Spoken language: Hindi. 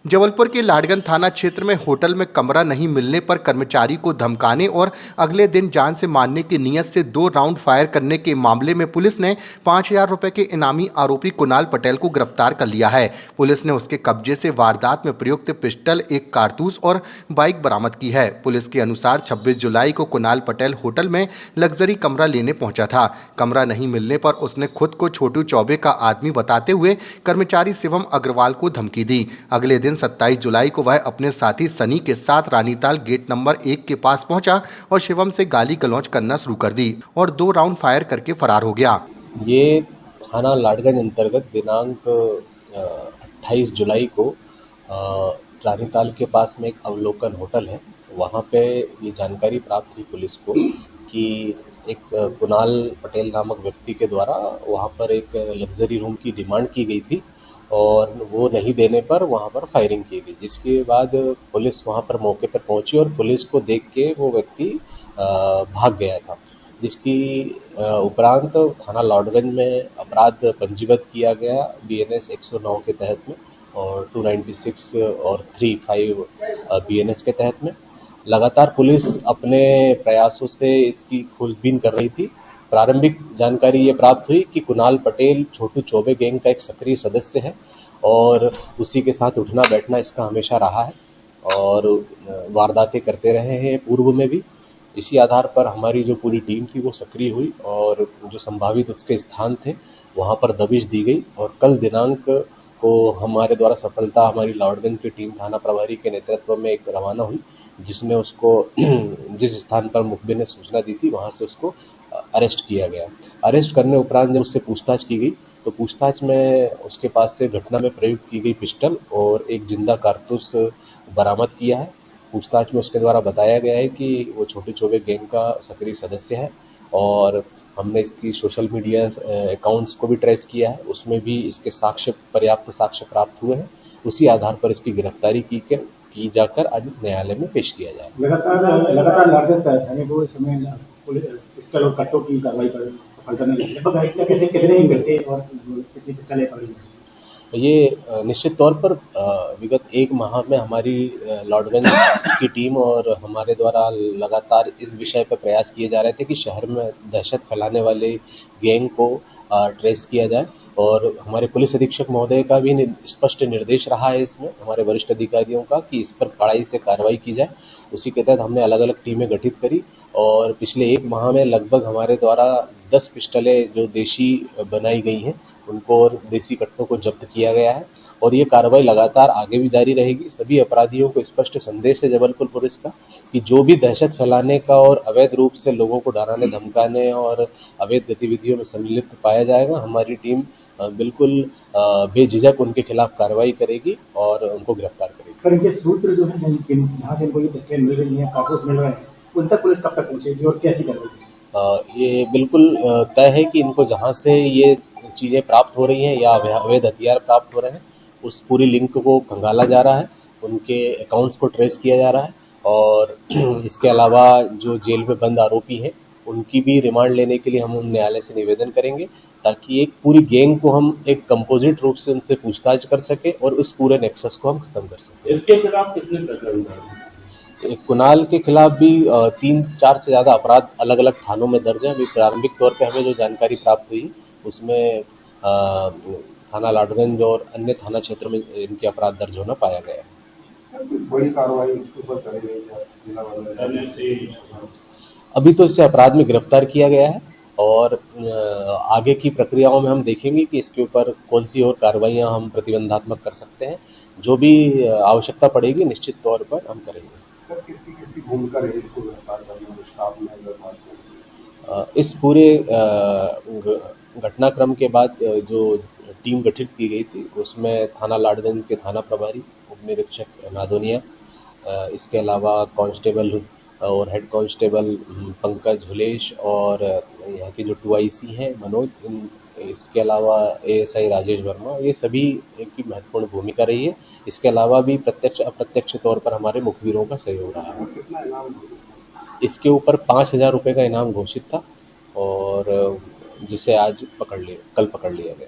जबलपुर के लाडगंज थाना क्षेत्र में होटल में कमरा नहीं मिलने पर कर्मचारी को धमकाने और अगले दिन जान से मारने की नीयत से 2 राउंड फायर करने के मामले में पुलिस ने 5,000 रुपए के इनामी आरोपी कुणाल पटेल को गिरफ्तार कर लिया है। पुलिस ने उसके कब्जे से वारदात में प्रयुक्त पिस्टल, एक कारतूस और बाइक बरामद की है। पुलिस के अनुसार 26 जुलाई को कुणाल पटेल होटल में लग्जरी कमरा लेने पहुंचा था। कमरा नहीं मिलने पर उसने खुद को छोटू चौबे का आदमी बताते हुए कर्मचारी शिवम अग्रवाल को धमकी दी। अगले दिन 27 जुलाई को वह अपने साथी सनी के साथ रानीताल गेट नंबर 1 के पास पहुंचा और शिवम से गाली गलौज करना शुरू कर दी और 2 राउंड फायर करके फरार हो गया। ये थाना लाडगंज अंतर्गत दिनांक 28 जुलाई को रानीताल के पास में एक अवलोकन होटल है, वहाँ पे ये जानकारी प्राप्त हुई पुलिस को कि एक कुणाल पटेल नामक व्यक्ति के द्वारा वहाँ पर एक लग्जरी रूम की डिमांड की गई थी और वो नहीं देने पर वहाँ पर फायरिंग की गई, जिसके बाद पुलिस वहाँ पर मौके पर पहुंची और पुलिस को देख के वो व्यक्ति भाग गया था, जिसकी उपरांत थाना लाडगंज में अपराध पंजीबद्ध किया गया BNS 109 के तहत में और 296 और 35 BNS के तहत में। लगातार पुलिस अपने प्रयासों से इसकी खोजबीन कर रही थी। प्रारंभिक जानकारी ये प्राप्त हुई कि कुणाल पटेल छोटू चौबे गैंग का एक सक्रिय सदस्य है और उसी के साथ उठना बैठना इसका हमेशा रहा है और वारदातें करते रहे हैं पूर्व में भी। इसी आधार पर हमारी जो पूरी टीम थी वो सक्रिय हुई और जो संभावित उसके स्थान थे वहाँ पर दबिश दी गई और कल दिनांक को हमारे द्वारा सफलता हमारी लाडगंज की टीम थाना प्रभारी के नेतृत्व में एक रवाना हुई, जिसने उसको जिस स्थान पर मुखबिर ने सूचना दी थी वहाँ से उसको अरेस्ट किया गया। अरेस्ट करने उपरांत जब उससे पूछताछ की गई तो पूछताछ में उसके पास से घटना में प्रयुक्त की गई पिस्टल और एक जिंदा कारतूस बरामद किया है। पूछताछ में उसके द्वारा बताया गया है कि वो छोटे चौबे गैंग का सक्रिय सदस्य है और हमने इसकी सोशल मीडिया अकाउंट्स को भी ट्रेस किया है, उसमें भी इसके पर्याप्त साक्ष्य प्राप्त हुए हैं। उसी आधार पर इसकी गिरफ्तारी की जाकर आज न्यायालय में पेश किया जाए। लगातार लाडगंज को इस समय पिस्टल और कट्टों की कार्रवाई पर सफलता मिली है। कैसे कितने घंटे और कितनी पिस्टलें पकड़ी? ये निश्चित तौर पर विगत 1 माह में हमारी लाडगंज की टीम और हमारे द्वारा लगातार इस विषय पर प्रयास किए जा रहे थे कि शहर में दहशत फैलाने वाले गैंग को ट्रेस किया जाए और हमारे पुलिस अधीक्षक महोदय का भी स्पष्ट निर्देश रहा है इसमें हमारे वरिष्ठ अधिकारियों का कि इस पर कड़ाई से कार्रवाई की जाए। उसी के तहत हमने अलग अलग टीमें गठित करी और पिछले 1 माह में लगभग हमारे द्वारा 10 पिस्टलें जो देशी बनाई गई हैं उनको और देसी कट्टों को जब्त किया गया है और ये कार्रवाई लगातार आगे भी जारी रहेगी। सभी अपराधियों को स्पष्ट संदेश है जबलपुर पुलिस का कि जो भी दहशत फैलाने का और अवैध रूप से लोगों को डराने धमकाने और अवैध गतिविधियों में सम्मिलित पाया जाएगा, हमारी टीम बिल्कुल बेझिझक उनके खिलाफ कार्रवाई करेगी और उनको गिरफ्तार करेगी। सर, इनके सूत्र जो है जहाँ से इनको ये पिस्टलें मिल रही हैं, कारतूस मिल रहे हैं, उन तक पुलिस कब तक पहुँचेगी और कैसी करेगी? ये बिल्कुल तय है कि इनको जहाँ से ये चीज़ें प्राप्त हो रही हैं या अवैध हथियार प्राप्त हो रहे हैं उस पूरी लिंक को खंगाला जा रहा है, उनके अकाउंट्स को ट्रेस किया जा रहा है और इसके अलावा जो जेल में बंद आरोपी हैं उनकी भी रिमांड लेने के लिए हम न्यायालय से निवेदन करेंगे ताकि एक पूरी गैंग को हम एक कंपोजिट रूप से उनसे पूछताछ कर सके और उस पूरे नेक्सस को हम खत्म कर सकें। इसके खिलाफ कितने प्रकरण हैं? कुणाल के खिलाफ भी 3-4 से ज़्यादा अपराध अलग अलग थानों में दर्ज हैं। अभी प्रारंभिक तौर पे हमें जो जानकारी प्राप्त हुई उसमें थाना लाडगंज और अन्य थाना क्षेत्र में इनके अपराध दर्ज होना पाया गया है। बड़ी कार्रवाई इसके ऊपर करी गई है? अभी तो इसे अपराध में गिरफ्तार किया गया है और आगे की प्रक्रियाओं में हम देखेंगे कि इसके ऊपर कौन सी और कार्रवाइयाँ हम प्रतिबंधात्मक कर सकते हैं। जो भी आवश्यकता पड़ेगी निश्चित तौर पर हम करेंगे। सर, किसकी भूमिका रही इसको गिरफ्तार करने में, स्टाफ में? इस पूरे घटनाक्रम के बाद जो टीम गठित की गई थी उसमें थाना लाडगंज के थाना प्रभारी, उप निरीक्षक नादोनिया, इसके अलावा कांस्टेबल और हेड कांस्टेबल पंकज हुलेश और यहाँ के जो 2IC हैं मनोज, इसके अलावा ASI राजेश वर्मा, ये सभी की महत्वपूर्ण भूमिका रही है। इसके अलावा भी प्रत्यक्ष अप्रत्यक्ष तौर पर हमारे मुखबिरों का सहयोग रहा है। कितना इनाम? इसके ऊपर 5,000 रुपये का इनाम घोषित था और जिसे आज कल पकड़ लिया गया।